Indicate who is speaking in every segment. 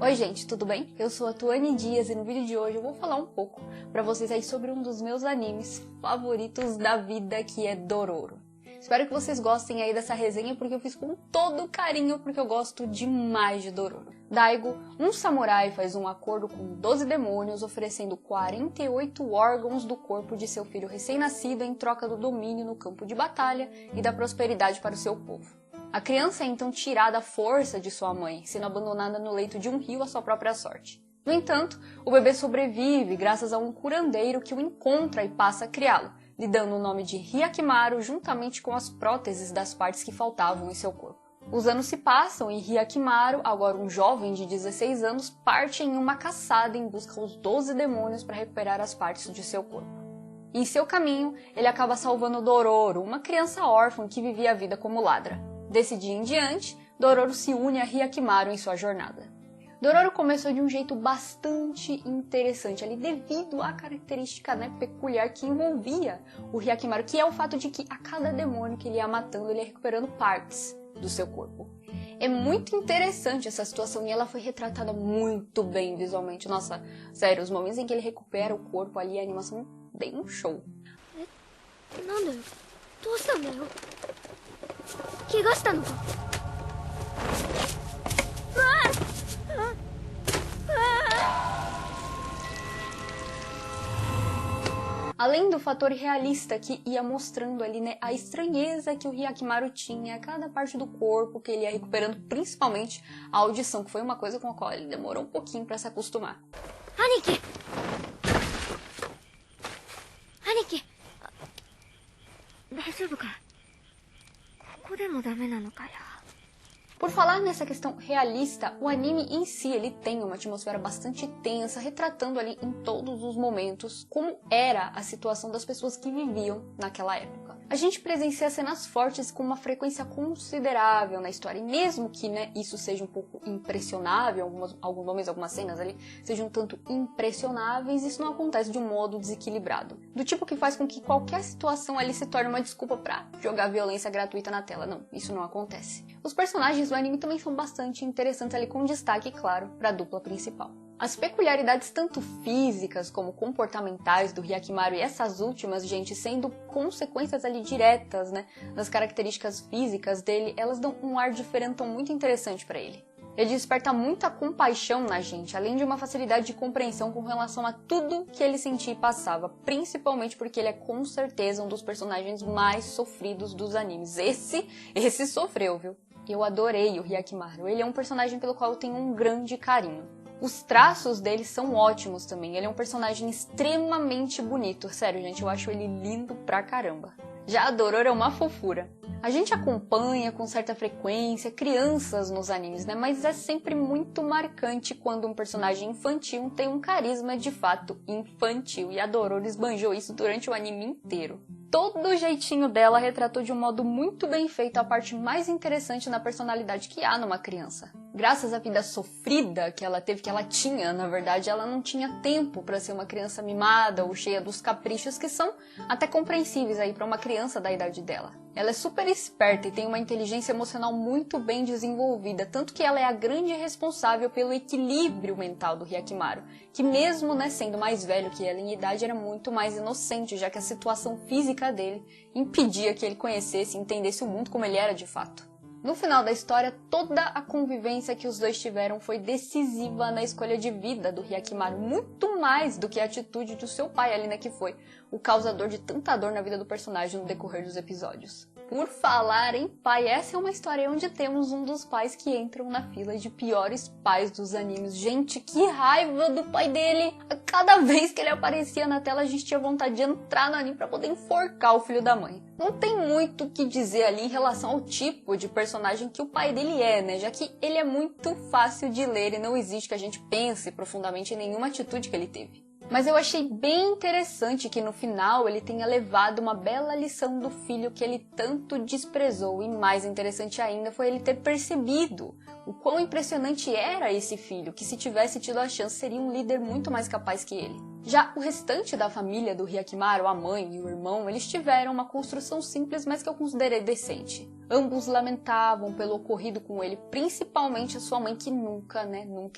Speaker 1: Oi gente, tudo bem? Eu sou a Tuane Dias e no vídeo de hoje eu vou falar um pouco pra vocês aí sobre um dos meus animes favoritos da vida, que é Dororo. Espero que vocês gostem aí dessa resenha porque eu fiz com todo carinho, porque eu gosto demais de Dororo. Daigo, um samurai, faz um acordo com 12 demônios oferecendo 48 órgãos do corpo de seu filho recém-nascido em troca do domínio no campo de batalha e da prosperidade para o seu povo. A criança é então tirada à força de sua mãe, sendo abandonada no leito de um rio à sua própria sorte. No entanto, o bebê sobrevive graças a um curandeiro que o encontra e passa a criá-lo, lhe dando o nome de Hyakimaru juntamente com as próteses das partes que faltavam em seu corpo. Os anos se passam e Hyakimaru, agora um jovem de 16 anos, parte em uma caçada em busca dos 12 demônios para recuperar as partes de seu corpo. Em seu caminho, ele acaba salvando Dororo, uma criança órfã que vivia a vida como ladra. Desse dia em diante, Dororo se une a Hyakimaru em sua jornada. Dororo começou de um jeito bastante interessante ali, devido à característica peculiar que envolvia o Hyakimaru, que é o fato de que a cada demônio que ele ia matando, ele ia recuperando partes do seu corpo. É muito interessante essa situação e ela foi retratada muito bem visualmente. Nossa, sério, os momentos em que ele recupera o corpo ali, a animação é bem um show. Além do fator realista que ia mostrando ali, a estranheza que o Hyakimaru tinha a cada parte do corpo que ele ia recuperando, principalmente a audição, que foi uma coisa com a qual ele demorou um pouquinho para se acostumar. Aniki! Aniki! Por falar nessa questão realista, o anime em si ele tem uma atmosfera bastante tensa, retratando ali em todos os momentos como era a situação das pessoas que viviam naquela época. A gente presencia cenas fortes com uma frequência considerável na história, e mesmo que isso seja um pouco impressionável, alguns momentos, algumas cenas ali sejam um tanto impressionáveis, isso não acontece de um modo desequilibrado, do tipo que faz com que qualquer situação ali se torne uma desculpa pra jogar violência gratuita na tela. Não, isso não acontece. Os personagens do anime também são bastante interessantes ali, com destaque, claro, para a dupla principal. As peculiaridades tanto físicas como comportamentais do Hyakimaru, e essas últimas, gente, sendo consequências ali diretas, das características físicas dele, elas dão um ar diferentão muito interessante para ele. Ele desperta muita compaixão na gente, além de uma facilidade de compreensão com relação a tudo que ele sentia e passava, principalmente porque ele é com certeza um dos personagens mais sofridos dos animes. Esse sofreu, viu? Eu adorei o Hyakimaru, ele é um personagem pelo qual eu tenho um grande carinho. Os traços dele são ótimos também, ele é um personagem extremamente bonito, sério gente, eu acho ele lindo pra caramba. Já a Dororo é uma fofura. A gente acompanha com certa frequência crianças nos animes, mas é sempre muito marcante quando um personagem infantil tem um carisma de fato infantil, e a Dororo esbanjou isso durante o anime inteiro. Todo o jeitinho dela retratou de um modo muito bem feito a parte mais interessante na personalidade que há numa criança. Graças à vida sofrida que ela teve, que ela tinha, na verdade, ela não tinha tempo para ser uma criança mimada ou cheia dos caprichos que são até compreensíveis aí para uma criança da idade dela. Ela é super esperta e tem uma inteligência emocional muito bem desenvolvida, tanto que ela é a grande responsável pelo equilíbrio mental do Hyakimaru, que mesmo sendo mais velho que ela em idade, era muito mais inocente, já que a situação física dele impedia que ele conhecesse e entendesse o mundo como ele era de fato. No final da história, toda a convivência que os dois tiveram foi decisiva na escolha de vida do Hyakimaru, muito mais do que a atitude do seu pai ali, que foi o causador de tanta dor na vida do personagem no decorrer dos episódios. Por falar em pai, essa é uma história onde temos um dos pais que entram na fila de piores pais dos animes. Gente, que raiva do pai dele! A cada vez que ele aparecia na tela, a gente tinha vontade de entrar no anime pra poder enforcar o filho da mãe. Não tem muito o que dizer ali em relação ao tipo de personagem que o pai dele é, já que ele é muito fácil de ler e não existe que a gente pense profundamente em nenhuma atitude que ele teve. Mas eu achei bem interessante que no final ele tenha levado uma bela lição do filho que ele tanto desprezou, e mais interessante ainda foi ele ter percebido o quão impressionante era esse filho, que se tivesse tido a chance seria um líder muito mais capaz que ele. Já o restante da família do Hyakimaru, a mãe e o irmão, eles tiveram uma construção simples, mas que eu considerei decente. Ambos lamentavam pelo ocorrido com ele, principalmente a sua mãe, que nunca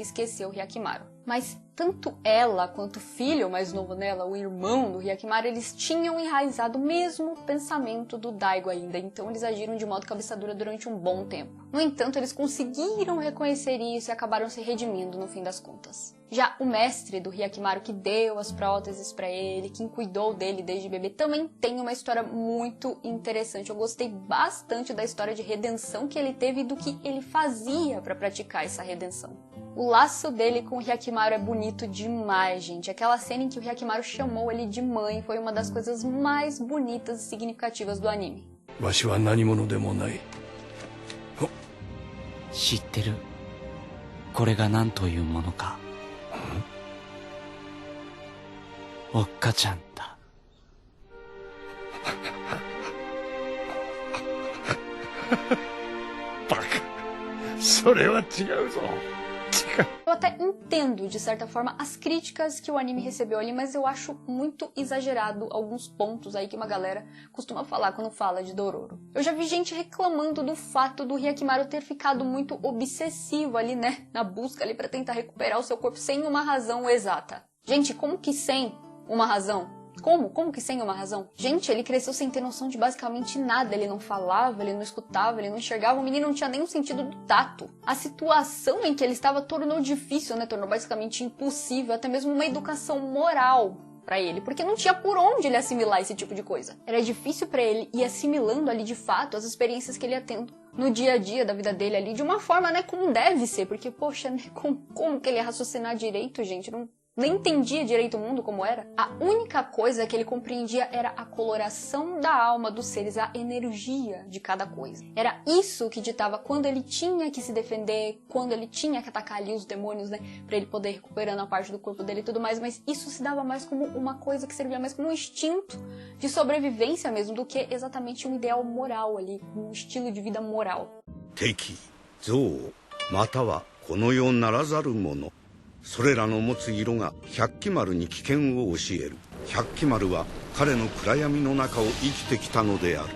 Speaker 1: esqueceu Hyakimaru. Mas tanto ela quanto o filho mais novo nela, o irmão do Hyakimaru, eles tinham enraizado o mesmo pensamento do Daigo ainda, então eles agiram de modo cabeça dura durante um bom tempo. No entanto, eles conseguiram reconhecer isso e acabaram se redimindo no fim das contas. Já o mestre do Hyakimaru, que deu as próteses para ele, quem cuidou dele desde bebê, também tem uma história muito interessante. Eu gostei bastante da história de redenção que ele teve e do que ele fazia para praticar essa redenção. O laço dele com o Hyakimaru é bonito demais, gente. Aquela cena em que o Hyakimaru chamou ele de mãe foi uma das coisas mais bonitas e significativas do anime.
Speaker 2: わしは何者でもない。
Speaker 3: 知ってる。これが何というものか。おっかちゃんだ。
Speaker 2: バカ。それは違うぞ。
Speaker 1: Eu até entendo, de certa forma, as críticas que o anime recebeu ali, mas eu acho muito exagerado alguns pontos aí que uma galera costuma falar quando fala de Dororo. Eu já vi gente reclamando do fato do Hyakimaru ter ficado muito obsessivo ali, né, na busca ali pra tentar recuperar o seu corpo sem uma razão exata. Gente, como que sem uma razão? Como que sem uma razão? Gente, ele cresceu sem ter noção de basicamente nada. Ele não falava, ele não escutava, ele não enxergava. O menino não tinha nem o sentido do tato. A situação em que ele estava tornou difícil, né? Tornou basicamente impossível até mesmo uma educação moral pra ele, porque não tinha por onde ele assimilar esse tipo de coisa. Era difícil pra ele ir assimilando ali de fato as experiências que ele ia tendo no dia a dia da vida dele ali, de uma forma, né, como deve ser, porque, poxa, né, como que ele ia raciocinar direito, gente? Nem entendia direito o mundo como era. A única coisa que ele compreendia era a coloração da alma dos seres, a energia de cada coisa. Era isso que ditava quando ele tinha que se defender, quando ele tinha que atacar ali os demônios, né, pra ele poder ir recuperando a parte do corpo dele e tudo mais, mas isso se dava mais como uma coisa que servia mais como um instinto de sobrevivência mesmo, do que exatamente um ideal moral ali, um estilo de vida moral.
Speaker 4: 敵、憎悪、またはこの世ならざるもの。それらの持つ色が百鬼丸に危険を教える。百鬼丸は彼の暗闇の中を生きてきたのである。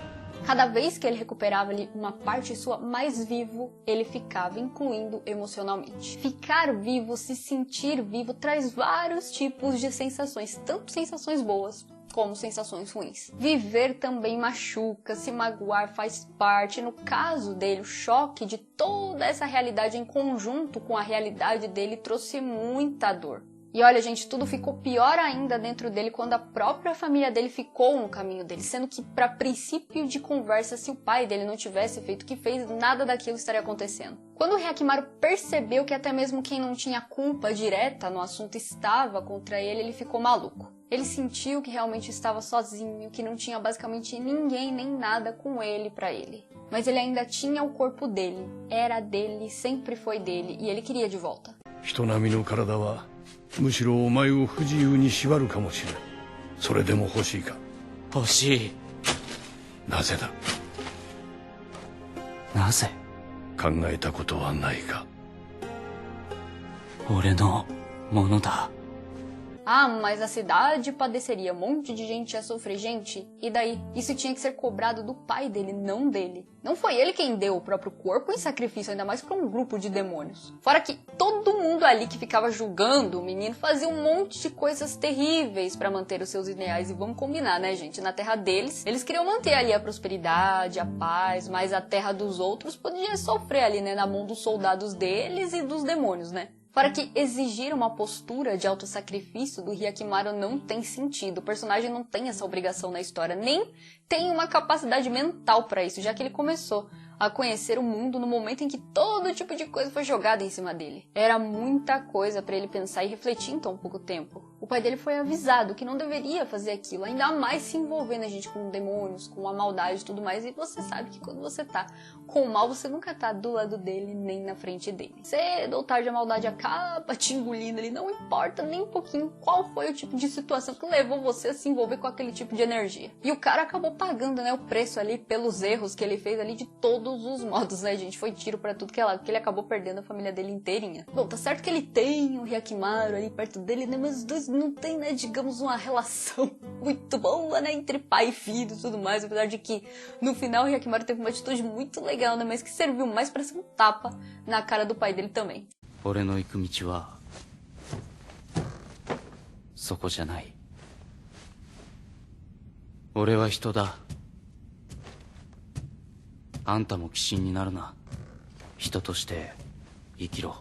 Speaker 1: Cada vez que ele recuperava ali uma parte sua, mais vivo ele ficava, incluindo emocionalmente. Ficar vivo, se sentir vivo, traz vários tipos de sensações, tanto sensações boas como sensações ruins. Viver também machuca, se magoar faz parte. No caso dele, o choque de toda essa realidade em conjunto com a realidade dele trouxe muita dor. E olha, gente, tudo ficou pior ainda dentro dele quando a própria família dele ficou no caminho dele, sendo que, para princípio de conversa, se o pai dele não tivesse feito o que fez, nada daquilo estaria acontecendo. Quando o Hyakimaru percebeu que até mesmo quem não tinha culpa direta no assunto estava contra ele, ele ficou maluco. Ele sentiu que realmente estava sozinho, que não tinha basicamente ninguém nem nada com ele pra ele. Mas ele ainda tinha o corpo dele, era dele, sempre foi dele, e ele queria de volta.
Speaker 2: 人並みの体はむしろお前を不自由に縛るかもしれん。それでも欲しいか？
Speaker 3: 欲しい。
Speaker 2: なぜだ？
Speaker 3: なぜ？
Speaker 2: 考えたことはないか？
Speaker 3: 俺のものだ。
Speaker 1: Ah, mas a cidade padeceria, um monte de gente ia sofrer. Gente, e daí? Isso tinha que ser cobrado do pai dele, não dele. Não foi ele quem deu o próprio corpo em sacrifício, ainda mais para um grupo de demônios. Fora que todo mundo ali que ficava julgando o menino fazia um monte de coisas terríveis para manter os seus ideais. E vamos combinar, né, gente? Na terra deles, eles queriam manter ali a prosperidade, a paz, mas a terra dos outros podia sofrer ali, né, na mão dos soldados deles e dos demônios, né? Fora que exigir uma postura de autossacrifício do Hyakimaru não tem sentido. O personagem não tem essa obrigação na história, nem tem uma capacidade mental para isso, já que ele começou a conhecer o mundo no momento em que todo tipo de coisa foi jogada em cima dele. Era muita coisa para ele pensar e refletir em tão pouco tempo. O pai dele foi avisado que não deveria fazer aquilo, ainda mais se envolvendo a gente com demônios, com a maldade e tudo mais. E você sabe que quando você tá com o mal, você nunca tá do lado dele, nem na frente dele. Cedo ou tarde a maldade acaba te engolindo ali, não importa nem um pouquinho qual foi o tipo de situação que levou você a se envolver com aquele tipo de energia. E o cara acabou pagando, né, o preço ali pelos erros que ele fez ali de todos os modos, né, gente? Foi tiro pra tudo que é lado, porque ele acabou perdendo a família dele inteirinha. Bom, tá certo que ele tem o Hyakimaru ali perto dele, né, mas os dois não tem, né, digamos, uma relação muito boa, né, entre pai e filho e tudo mais, apesar de que no final o Hyakimaru teve uma atitude muito legal, né, mas que serviu mais pra ser um tapa na cara do pai dele também.
Speaker 3: 俺の行く道はそこじゃない。俺は人だ。あんたも鬼神になるな。人として生きろ。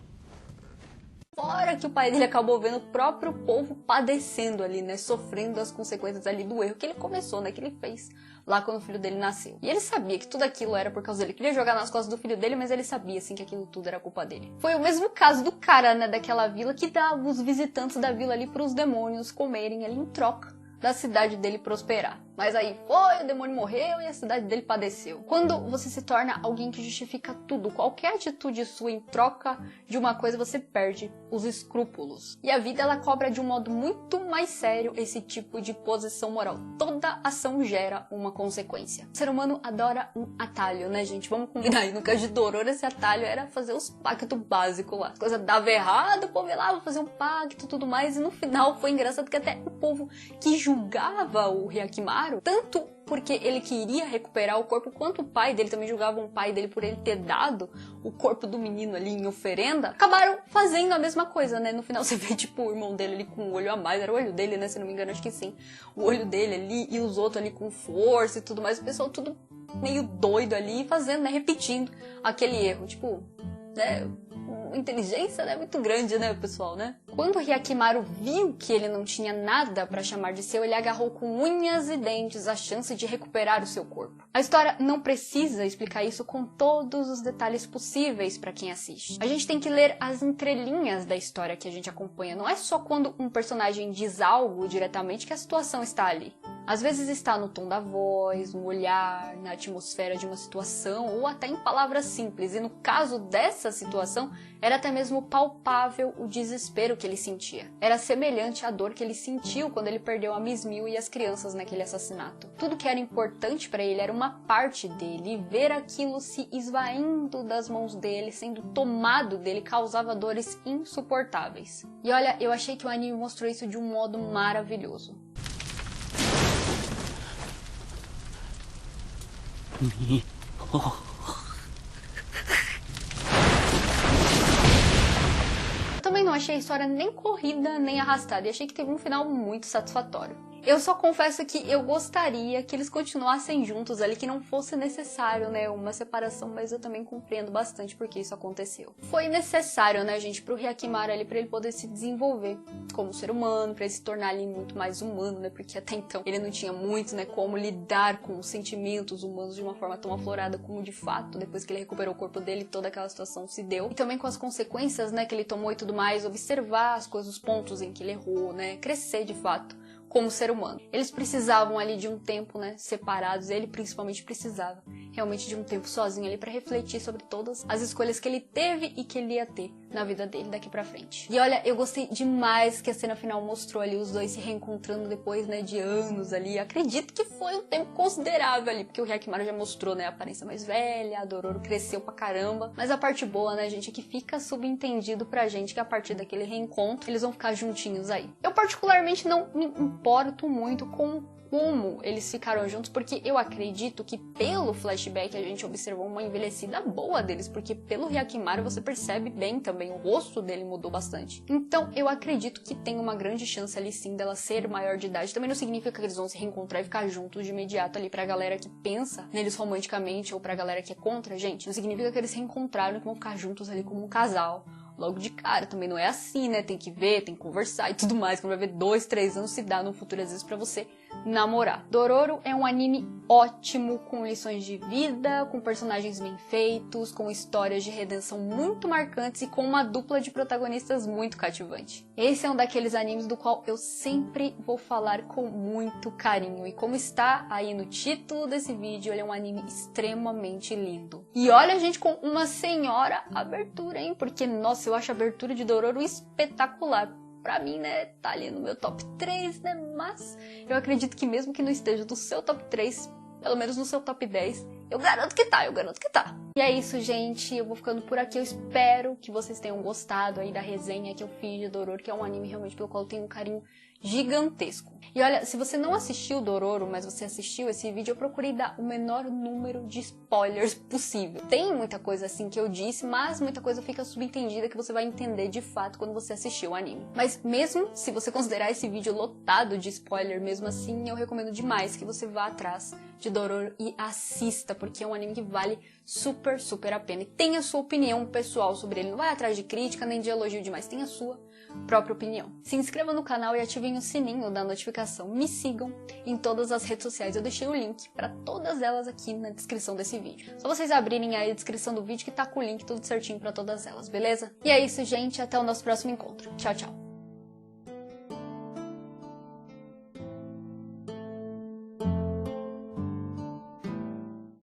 Speaker 1: Fora que o pai dele acabou vendo o próprio povo padecendo ali, né, sofrendo as consequências ali do erro que ele começou, né, que ele fez lá quando o filho dele nasceu. E ele sabia que tudo aquilo era por causa dele. Queria jogar nas costas do filho dele, mas ele sabia, assim, que aquilo tudo era culpa dele. Foi o mesmo caso do cara, né, daquela vila que dava os visitantes da vila ali pros demônios comerem ali em troca da cidade dele prosperar. Mas aí foi, o demônio morreu e a cidade dele padeceu. Quando você se torna alguém que justifica tudo, qualquer atitude sua em troca de uma coisa, você perde os escrúpulos. E a vida, ela cobra de um modo muito mais sério esse tipo de posição moral. Toda ação gera uma consequência. O ser humano adora um atalho, né, gente? Vamos combinar aí. No caso de Dororo, esse atalho era fazer os pactos básicos lá. As coisas davam errado, o povo ia lá, vou fazer um pacto e tudo mais. E no final foi engraçado que até o povo que julgava o Hyakimaru, tanto porque ele queria recuperar o corpo, quanto o pai dele também julgava o pai dele por ele ter dado o corpo do menino ali em oferenda, acabaram fazendo a mesma coisa, né? No final você vê, tipo, o irmão dele ali com o olho a mais, era o olho dele, né? Se não me engano, acho que sim. O olho dele ali e os outros ali com força e tudo mais, o pessoal tudo meio doido ali, fazendo, né? Repetindo aquele erro, tipo, né? Inteligência, né, muito grande, né, pessoal, né? Quando o Hyakimaru viu que ele não tinha nada pra chamar de seu, ele agarrou com unhas e dentes a chance de recuperar o seu corpo. A história não precisa explicar isso com todos os detalhes possíveis pra quem assiste. A gente tem que ler as entrelinhas da história que a gente acompanha. Não é só quando um personagem diz algo diretamente que a situação está ali. Às vezes está no tom da voz, no olhar, na atmosfera de uma situação ou até em palavras simples. E no caso dessa situação, era até mesmo palpável o desespero que ele sentia. Era semelhante à dor que ele sentiu quando ele perdeu a Miss Mil e as crianças naquele assassinato. Tudo que era importante para ele era uma parte dele, e ver aquilo se esvaindo das mãos dele, sendo tomado dele, causava dores insuportáveis. E olha, eu achei que o anime mostrou isso de um modo maravilhoso. Eu também não achei a história nem corrida nem arrastada e achei que teve um final muito satisfatório. Eu só confesso que eu gostaria que eles continuassem juntos ali, que não fosse necessário, né, uma separação, mas eu também compreendo bastante porque isso aconteceu. Foi necessário, né, gente, pro Hyakimaru ali, pra ele poder se desenvolver como ser humano, pra ele se tornar ali muito mais humano, né, porque até então ele não tinha muito, né, como lidar com os sentimentos humanos de uma forma tão aflorada como de fato, depois que ele recuperou o corpo dele, toda aquela situação se deu. E também com as consequências, né, que ele tomou e tudo mais, observar as coisas, os pontos em que ele errou, né, crescer de fato como ser humano. Eles precisavam ali de um tempo, né, separados, ele principalmente precisava realmente de um tempo sozinho ali pra refletir sobre todas as escolhas que ele teve e que ele ia ter na vida dele daqui pra frente. E olha, eu gostei demais que a cena final mostrou ali os dois se reencontrando depois, né, de anos ali. Acredito que foi um tempo considerável ali, porque o Hyakimaru já mostrou, né, a aparência mais velha, a Dororo cresceu pra caramba. Mas a parte boa, né, gente, é que fica subentendido pra gente que a partir daquele reencontro eles vão ficar juntinhos aí. Eu particularmente não me importo muito com como eles ficaram juntos, porque eu acredito que pelo flashback a gente observou uma envelhecida boa deles, porque pelo Hyakimaru você percebe bem também, o rosto dele mudou bastante. Então eu acredito que tem uma grande chance ali sim dela ser maior de idade. Também não significa que eles vão se reencontrar e ficar juntos de imediato ali pra galera que pensa neles romanticamente ou pra galera que é contra, gente, não significa que eles se reencontraram e que vão ficar juntos ali como um casal logo de cara. Também não é assim, né? Tem que ver, tem que conversar e tudo mais. Quando vai ver 2, 3 anos se dá no futuro, às vezes, pra você namorar. Dororo é um anime ótimo, com lições de vida, com personagens bem feitos, com histórias de redenção muito marcantes e com uma dupla de protagonistas muito cativante. Esse é um daqueles animes do qual eu sempre vou falar com muito carinho. E como está aí no título desse vídeo, ele é um anime extremamente lindo. E olha, gente, com uma senhora abertura, hein? Porque, nossa, eu acho a abertura de Dororo espetacular. Pra mim, né, tá ali no meu top 3, né, mas eu acredito que mesmo que não esteja no seu top 3, pelo menos no seu top 10, Eu garanto que tá, eu garanto que tá. E é isso, gente. Eu vou ficando por aqui. Eu espero que vocês tenham gostado aí da resenha que eu fiz de Dororo, que é um anime realmente pelo qual eu tenho um carinho gigantesco. E olha, se você não assistiu Dororo, mas você assistiu esse vídeo, eu procurei dar o menor número de spoilers possível. Tem muita coisa assim que eu disse, mas muita coisa fica subentendida que você vai entender de fato quando você assistir o anime. Mas mesmo se você considerar esse vídeo lotado de spoiler, mesmo assim, eu recomendo demais que você vá atrás de Dororo e assista, porque é um anime que vale super, super a pena. E tenha a sua opinião pessoal sobre ele. Não vai atrás de crítica nem de elogio demais, tenha a sua própria opinião. Se inscreva no canal e ativem o sininho da notificação. Me sigam em todas as redes sociais. Eu deixei o link para todas elas aqui na descrição desse vídeo. Só vocês abrirem aí a descrição do vídeo que tá com o link tudo certinho para todas elas, beleza? E é isso, gente. Até o nosso próximo encontro. Tchau, tchau.